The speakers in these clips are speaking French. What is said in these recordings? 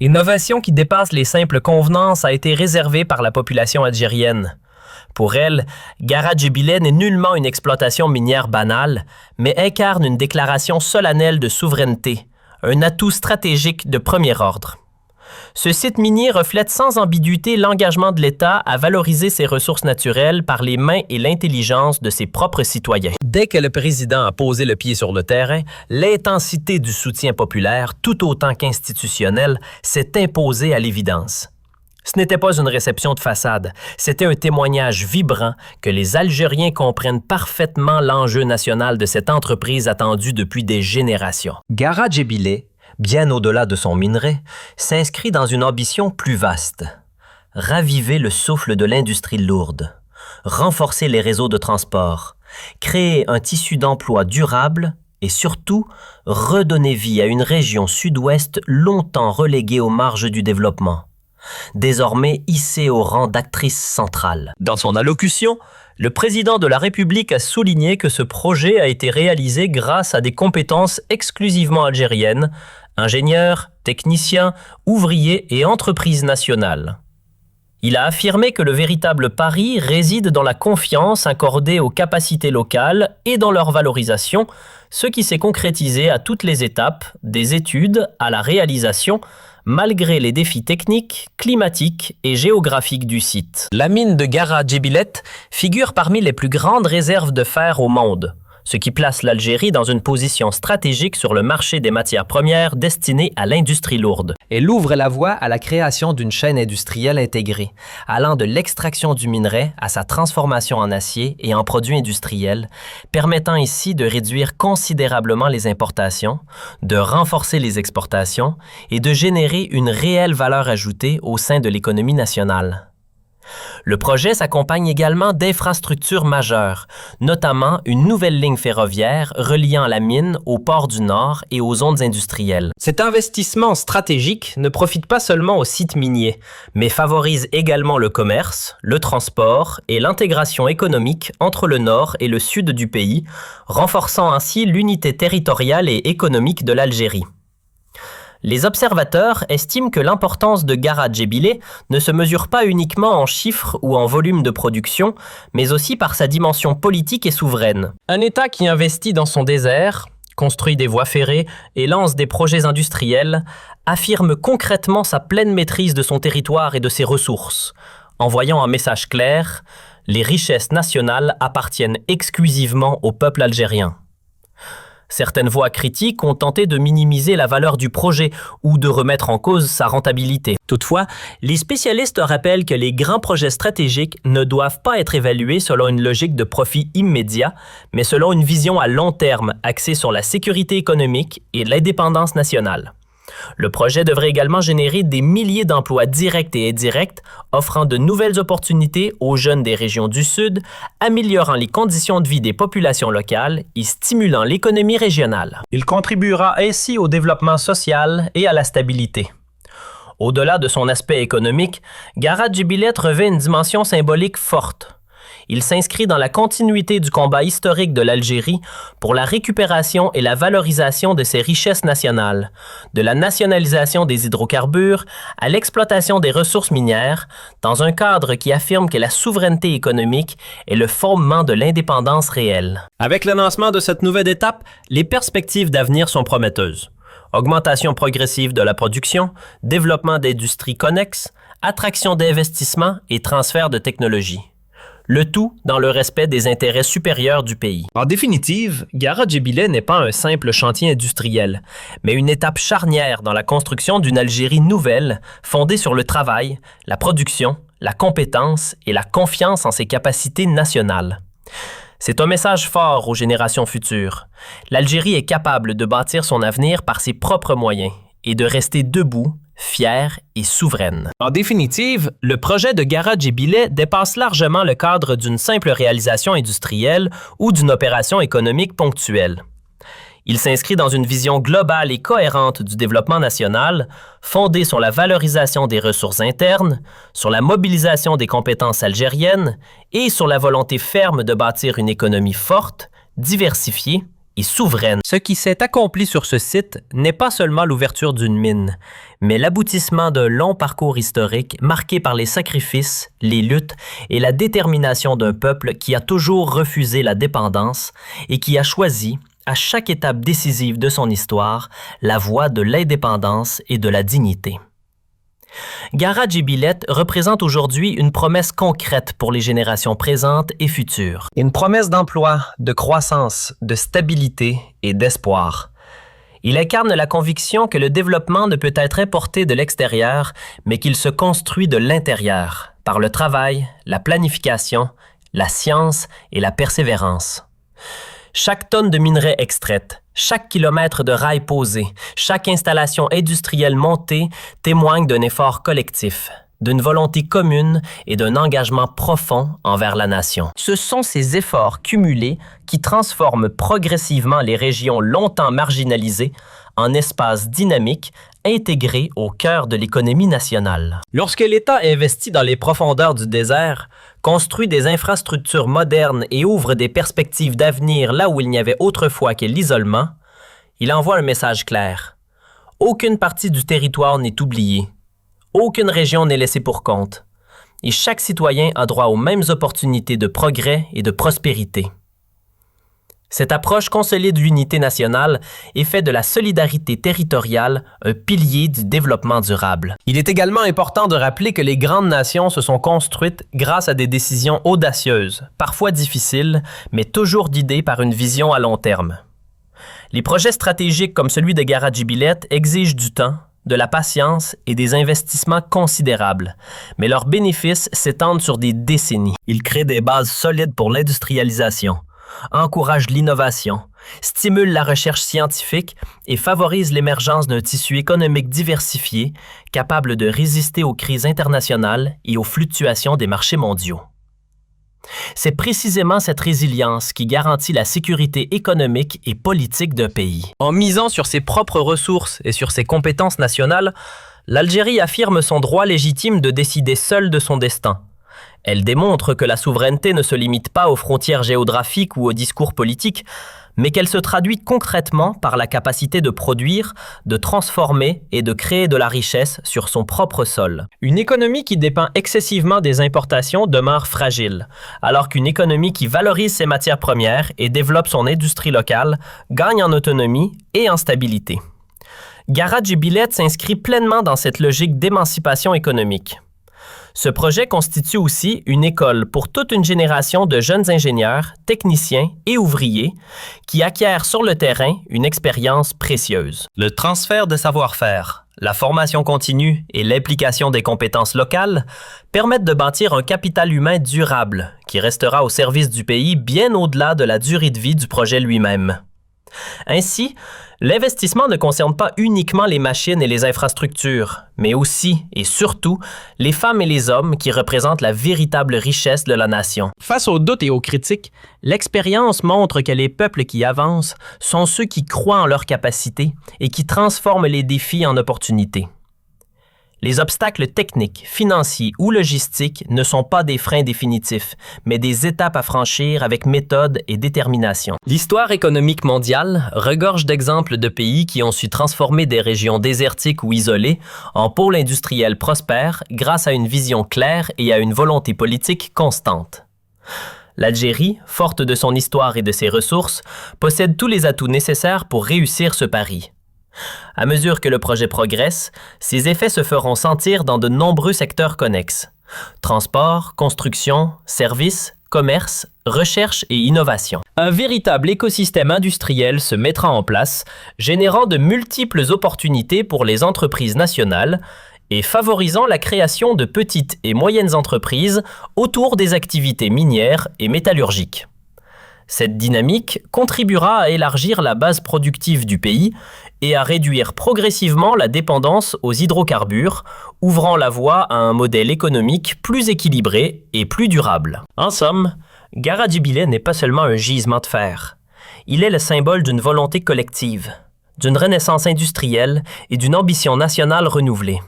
L'innovation qui dépasse les simples convenances a été réservée par la population algérienne. Pour elle, Gara Djebileh n'est nullement une exploitation minière banale, mais incarne une déclaration solennelle de souveraineté, un atout stratégique de premier ordre. Ce site minier reflète sans ambiguïté l'engagement de l'État à valoriser ses ressources naturelles par les mains et l'intelligence de ses propres citoyens. Dès que le président a posé le pied sur le terrain, l'intensité du soutien populaire, tout autant qu'institutionnel, s'est imposée à l'évidence. Ce n'était pas une réception de façade, c'était un témoignage vibrant que les Algériens comprennent parfaitement l'enjeu national de cette entreprise attendue depuis des générations. Gara Djebileh, bien au-delà de son minerai, s'inscrit dans une ambition plus vaste. Raviver le souffle de l'industrie lourde, renforcer les réseaux de transport, créer un tissu d'emploi durable et surtout redonner vie à une région sud-ouest longtemps reléguée aux marges du développement, désormais hissée au rang d'actrice centrale. Dans son allocution, le président de la République a souligné que ce projet a été réalisé grâce à des compétences exclusivement algériennes, ingénieurs, techniciens, ouvriers et entreprises nationales. Il a affirmé que le véritable pari réside dans la confiance accordée aux capacités locales et dans leur valorisation, ce qui s'est concrétisé à toutes les étapes, des études à la réalisation, malgré les défis techniques, climatiques et géographiques du site. La mine de Gara Djebileh figure parmi les plus grandes réserves de fer au monde, ce qui place l'Algérie dans une position stratégique sur le marché des matières premières destinées à l'industrie lourde. Elle ouvre la voie à la création d'une chaîne industrielle intégrée, allant de l'extraction du minerai à sa transformation en acier et en produits industriels, permettant ici de réduire considérablement les importations, de renforcer les exportations et de générer une réelle valeur ajoutée au sein de l'économie nationale. Le projet s'accompagne également d'infrastructures majeures, notamment une nouvelle ligne ferroviaire reliant la mine au port du Nord et aux zones industrielles. Cet investissement stratégique ne profite pas seulement aux sites miniers, mais favorise également le commerce, le transport et l'intégration économique entre le Nord et le Sud du pays, renforçant ainsi l'unité territoriale et économique de l'Algérie. Les observateurs estiment que l'importance de Gara Djebileh ne se mesure pas uniquement en chiffres ou en volume de production, mais aussi par sa dimension politique et souveraine. Un État qui investit dans son désert, construit des voies ferrées et lance des projets industriels, affirme concrètement sa pleine maîtrise de son territoire et de ses ressources, envoyant un message clair: les richesses nationales appartiennent exclusivement au peuple algérien. Certaines voix critiques ont tenté de minimiser la valeur du projet ou de remettre en cause sa rentabilité. Toutefois, les spécialistes rappellent que les grands projets stratégiques ne doivent pas être évalués selon une logique de profit immédiat, mais selon une vision à long terme axée sur la sécurité économique et l'indépendance nationale. Le projet devrait également générer des milliers d'emplois directs et indirects, offrant de nouvelles opportunités aux jeunes des régions du Sud, améliorant les conditions de vie des populations locales et stimulant l'économie régionale. Il contribuera ainsi au développement social et à la stabilité. Au-delà de son aspect économique, Gara Djebileh revêt une dimension symbolique forte. Il s'inscrit dans la continuité du combat historique de l'Algérie pour la récupération et la valorisation de ses richesses nationales, de la nationalisation des hydrocarbures à l'exploitation des ressources minières, dans un cadre qui affirme que la souveraineté économique est le fondement de l'indépendance réelle. Avec le lancement de cette nouvelle étape, les perspectives d'avenir sont prometteuses. Augmentation progressive de la production, développement d'industries connexes, attraction d'investissements et transfert de technologies. Le tout dans le respect des intérêts supérieurs du pays. En définitive, Gara Djebileh n'est pas un simple chantier industriel, mais une étape charnière dans la construction d'une Algérie nouvelle, fondée sur le travail, la production, la compétence et la confiance en ses capacités nationales. C'est un message fort aux générations futures. L'Algérie est capable de bâtir son avenir par ses propres moyens et de rester debout, fière et souveraine. En définitive, le projet de Gara Djebileh dépasse largement le cadre d'une simple réalisation industrielle ou d'une opération économique ponctuelle. Il s'inscrit dans une vision globale et cohérente du développement national, fondée sur la valorisation des ressources internes, sur la mobilisation des compétences algériennes et sur la volonté ferme de bâtir une économie forte, diversifiée et souveraine. Ce qui s'est accompli sur ce site n'est pas seulement l'ouverture d'une mine, mais l'aboutissement d'un long parcours historique marqué par les sacrifices, les luttes et la détermination d'un peuple qui a toujours refusé la dépendance et qui a choisi, à chaque étape décisive de son histoire, la voie de l'indépendance et de la dignité. Gara-Jibilet représente aujourd'hui une promesse concrète pour les générations présentes et futures. Une promesse d'emploi, de croissance, de stabilité et d'espoir. Il incarne la conviction que le développement ne peut être importé de l'extérieur, mais qu'il se construit de l'intérieur, par le travail, la planification, la science et la persévérance. Chaque tonne de minerai extraite, chaque kilomètre de rail posé, chaque installation industrielle montée témoigne d'un effort collectif, d'une volonté commune et d'un engagement profond envers la nation. Ce sont ces efforts cumulés qui transforment progressivement les régions longtemps marginalisées en espaces dynamiques intégrés au cœur de l'économie nationale. Lorsque l'État investit dans les profondeurs du désert, construit des infrastructures modernes et ouvre des perspectives d'avenir là où il n'y avait autrefois que l'isolement, il envoie un message clair. Aucune partie du territoire n'est oubliée. Aucune région n'est laissée pour compte. Et chaque citoyen a droit aux mêmes opportunités de progrès et de prospérité. Cette approche consolide l'unité nationale et fait de la solidarité territoriale un pilier du développement durable. Il est également important de rappeler que les grandes nations se sont construites grâce à des décisions audacieuses, parfois difficiles, mais toujours guidées par une vision à long terme. Les projets stratégiques comme celui de Gara-Jibilet exigent du temps, de la patience et des investissements considérables, mais leurs bénéfices s'étendent sur des décennies. Ils créent des bases solides pour l'industrialisation, encouragent l'innovation, stimulent la recherche scientifique et favorisent l'émergence d'un tissu économique diversifié capable de résister aux crises internationales et aux fluctuations des marchés mondiaux. C'est précisément cette résilience qui garantit la sécurité économique et politique d'un pays. En misant sur ses propres ressources et sur ses compétences nationales, l'Algérie affirme son droit légitime de décider seule de son destin. Elle démontre que la souveraineté ne se limite pas aux frontières géographiques ou aux discours politiques, mais qu'elle se traduit concrètement par la capacité de produire, de transformer et de créer de la richesse sur son propre sol. Une économie qui dépend excessivement des importations demeure fragile, alors qu'une économie qui valorise ses matières premières et développe son industrie locale gagne en autonomie et en stabilité. Gara-Jibilet s'inscrit pleinement dans cette logique d'émancipation économique. Ce projet constitue aussi une école pour toute une génération de jeunes ingénieurs, techniciens et ouvriers qui acquièrent sur le terrain une expérience précieuse. Le transfert de savoir-faire, la formation continue et l'implication des compétences locales permettent de bâtir un capital humain durable qui restera au service du pays bien au-delà de la durée de vie du projet lui-même. Ainsi, l'investissement ne concerne pas uniquement les machines et les infrastructures, mais aussi et surtout les femmes et les hommes qui représentent la véritable richesse de la nation. Face aux doutes et aux critiques, l'expérience montre que les peuples qui avancent sont ceux qui croient en leurs capacités et qui transforment les défis en opportunités. Les obstacles techniques, financiers ou logistiques ne sont pas des freins définitifs, mais des étapes à franchir avec méthode et détermination. L'histoire économique mondiale regorge d'exemples de pays qui ont su transformer des régions désertiques ou isolées en pôles industriels prospères grâce à une vision claire et à une volonté politique constante. L'Algérie, forte de son histoire et de ses ressources, possède tous les atouts nécessaires pour réussir ce pari. À mesure que le projet progresse, ses effets se feront sentir dans de nombreux secteurs connexes. Transport, construction, services, commerce, recherche et innovation. Un véritable écosystème industriel se mettra en place, générant de multiples opportunités pour les entreprises nationales et favorisant la création de petites et moyennes entreprises autour des activités minières et métallurgiques. Cette dynamique contribuera à élargir la base productive du pays et à réduire progressivement la dépendance aux hydrocarbures, ouvrant la voie à un modèle économique plus équilibré et plus durable. En somme, Gara-Jibilet n'est pas seulement un gisement de fer. Il est le symbole d'une volonté collective, d'une renaissance industrielle et d'une ambition nationale renouvelée.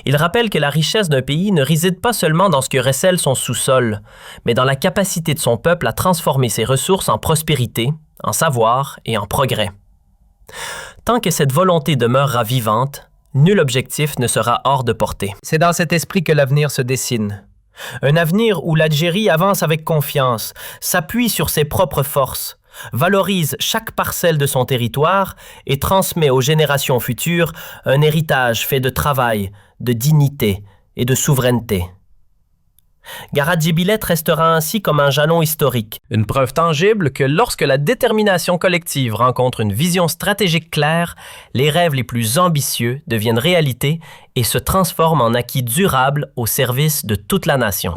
Il rappelle que la richesse d'un pays ne réside pas seulement dans ce que recèle son sous-sol, mais dans la capacité de son peuple à transformer ses ressources en prospérité, en savoir et en progrès. Tant que cette volonté demeurera vivante, nul objectif ne sera hors de portée. C'est dans cet esprit que l'avenir se dessine. Un avenir où l'Algérie avance avec confiance, s'appuie sur ses propres forces, valorise chaque parcelle de son territoire et transmet aux générations futures un héritage fait de travail, de dignité et de souveraineté. Garadjibilet restera ainsi comme un jalon historique, une preuve tangible que lorsque la détermination collective rencontre une vision stratégique claire, les rêves les plus ambitieux deviennent réalité et se transforment en acquis durables au service de toute la nation.